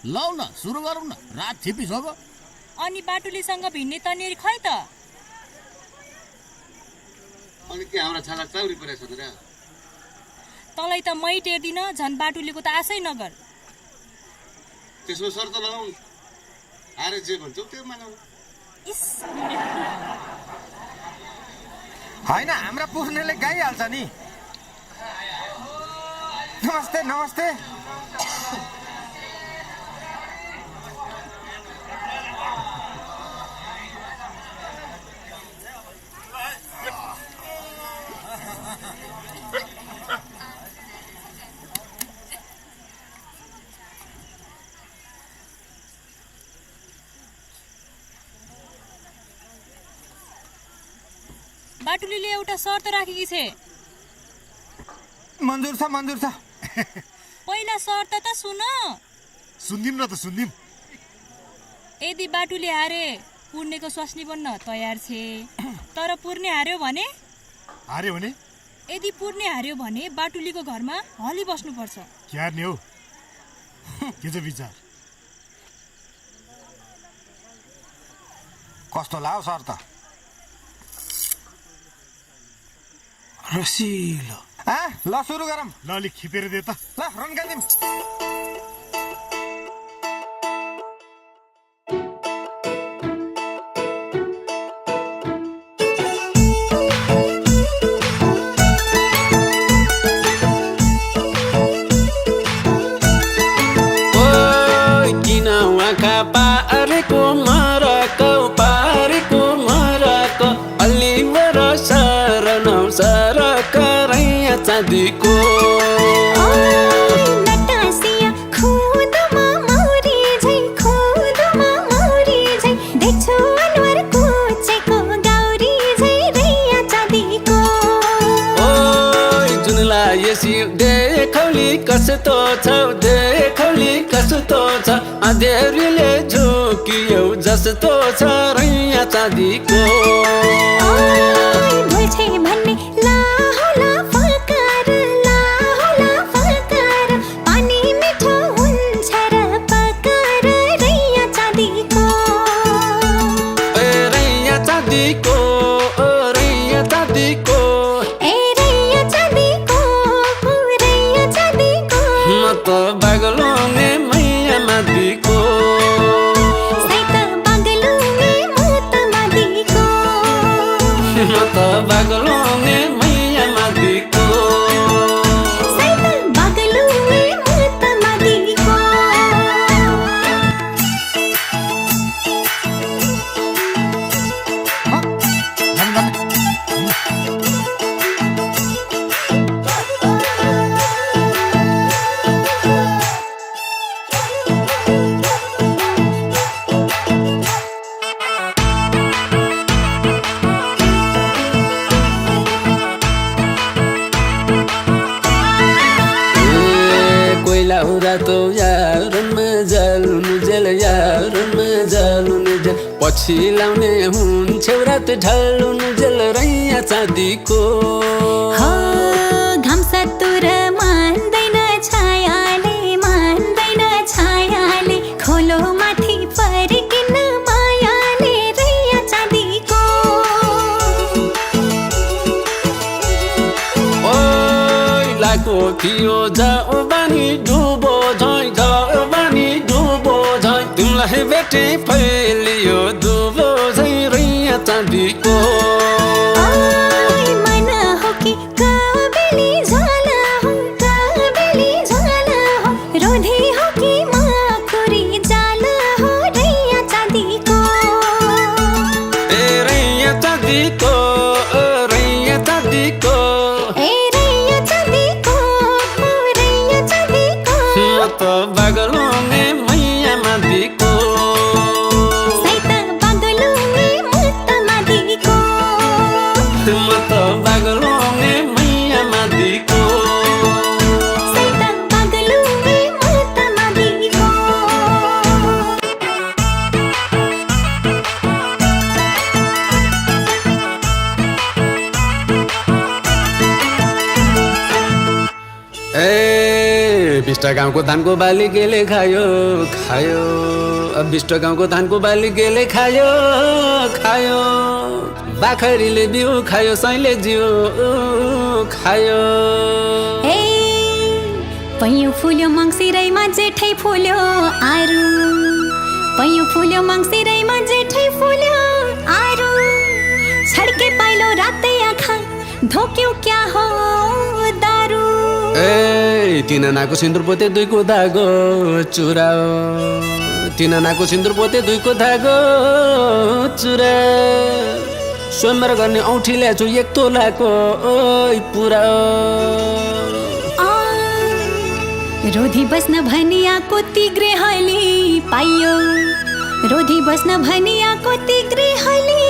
लौ न सुरु गरौँ न, रात छिपिसक्यो। अनि बाटुलीसँग भिन्ने तनेरी खै त? अनि के हाम्रा छाला चाउरी परेछ त? तँलाई त मै टेर्दिन, झन् बाटुलीको त आशै नगर। त्यसमा शर्त लगाउनु, आरे जे भन्छौ त्यो मानौ। होइन, हाम्रा पुर्नेले गाइहाल्छ नि। नमस्ते नमस्ते। बाटुलीले एउटा शर्त राखेकी छे। मन्जुर छ मन्जुर छ। पहिला शर्त त सुन। सुन्दिम न त सुन्दिम। यदि बाटुले हारे पुर्नेको स्वास्नी बन्न तयार छे, तर पुर्ने हार्यो भने? हार्यो भने? यदि पुर्ने हार्यो भने बाटुलीको घरमा हली बस्नुपर्छ। के हार्ने हो? के छ विचार? कस्तो लाओ शर्त? रसिलो। ल सुरु गरौँ। ल अलिक खिपेर दे त। ल रन्कादिम। किन उहाँका पारेको मरको पारेको मरको अलिवर सर नौ सर करैया चाँदीको नटासिया खुदमा मौरी झै खुदमा मौरी झै देख्छु अनुहार कोचेको गौरी झै रैया चाँदीको। ओइ जुनलाई यसि देखौली कस्तो छ देखौली कस्तो छ अँधेरीले झुकियो जस्तो छ रैया चाँदीको। भुल्छे भन्ने ला होला फकर पानी मिठो हुन्छ र पकर रैया चाँदीको। रैया चाँदीको रैया चाँदीको ए रैया चाँदीको रैया चाँदीको म त बागलुङे मैया मादिको सैत बागलुङे म त मादिको म त बागलुङे मैया मादिको सैत बागलुङे म त मादिको। कोइला रातो यारमा जालुन जेल यारमा जालुन जेल पछि लाउने हुन्छ रात ढालुन जेल रैया चाँदीको। हो घाम सतुर मान्दैन छायाले खोलो माथि परिकिन मायाले रैया चाँदीको। ओइ लाको थियो जाऊ बानी डुबो झै जाऊ बानी डुबो झै तिमीलाई भेटे फैलियो डुबो झै रैया चाँदीको। ओइ मन हो कि काबेली झाला हो रोधी हो कि माखुरी जाला हो रैया चाँदीको। ए रैया चाँदीको रैया चाँदीको ए रैया चाँदीको रैया चाँदीको म त बागलुङे मैया मादिको सैत बागलुङे म त मादिको म त बागलुङे मैया मादिको सैत बागलुङे म त मादिको। बिष्ट गाउँको धानको बाली गेले खायो खायो बिष्ट गाउँको धानको बाली गेले खायो खायो बाखरीले बिउ खायो सैले जिउ खायो ए पैयो फुल्यो मङ्सिरैमा जेठै फुल्यो आरु पैयो फुल्यो मङ्सिरैमा जेठै फुल्यो आरु छड्के पाइलो रातै आँखा ढोक्यो क्या हो दारु ए तिनानाको सिन्दुर पोते दुईको धागो चुराओ तिनानाको सिन्दुर पोते दुईको धागो चुरा स्वयंवर गर्ने औँठी ल्याछु 1 तोलाको ओइ पुरा रोधी बस्न भनियाको तिग्रे हली पाइयो रोधी बस्न भनियाको तिग्रे हली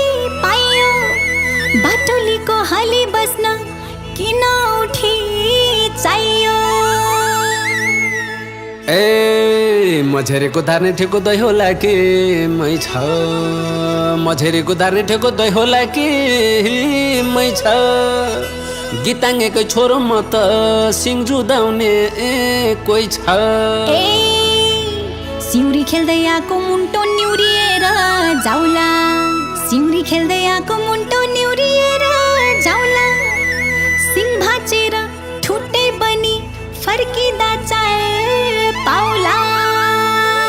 पाइयो बाटोलीको हली बस्न किन उठी चाहियो ए मझेरेको धार्ने ठेको दही होला कि मै छ मझेरेको धार्ने ठेको दही होला कि मै छ गीताङ्गेकै छोरो म त सिङ जुदाउने कोही छ ए सिउरी खेल्दै आएको मुन्टो निउरिएर जाउला सिउरी खेल्दै आएको मुन्टो निउरिएर जाउला सिङ भाँचेर ठुट्टै बनी फर्किँदा चाल पाउला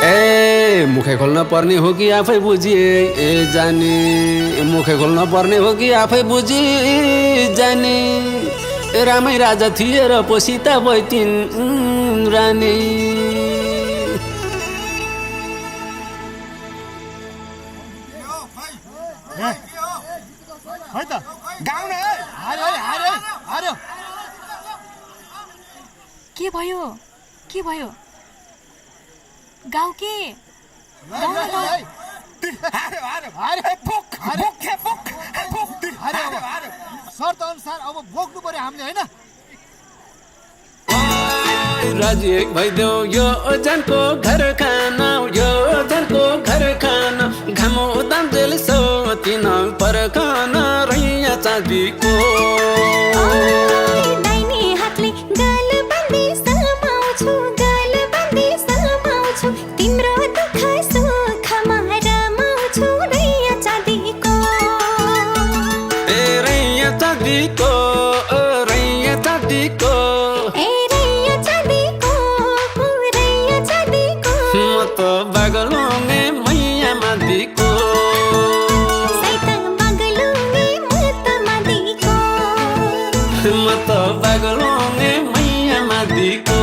ए मुखै खोल्न पर्ने हो कि आफै बुझिए ए जाने मुखै खोल्न पर्ने हो कि आफै बुझी जाने रामै राजा थिए र पो सीता भइथिन् रानी है त गाउन आर्यो के भयो के भयो गाउँ के गाउँ न गाउँ। शर्त अनुसार अब बोक्नु पर्यो हामीले होइन राजी एक भइदेऊ यो जनको घर खाना यो जनको घर खाना घामो दामजेल सो तिन पर खाना रैया चाँदीको दाहिने हातले गाल बाँधी समाउँछु तिम्रो दुःख सुखमा रमाउँछु रैया चाँदीको ए रैया चाँदीको रैया चाँदीको ए रैया चाँदीको रैया चाँदीको म त बागलुङे मैया मादिको सैता बागलुङे म त मादिको म त बागलुङे मैया मादिको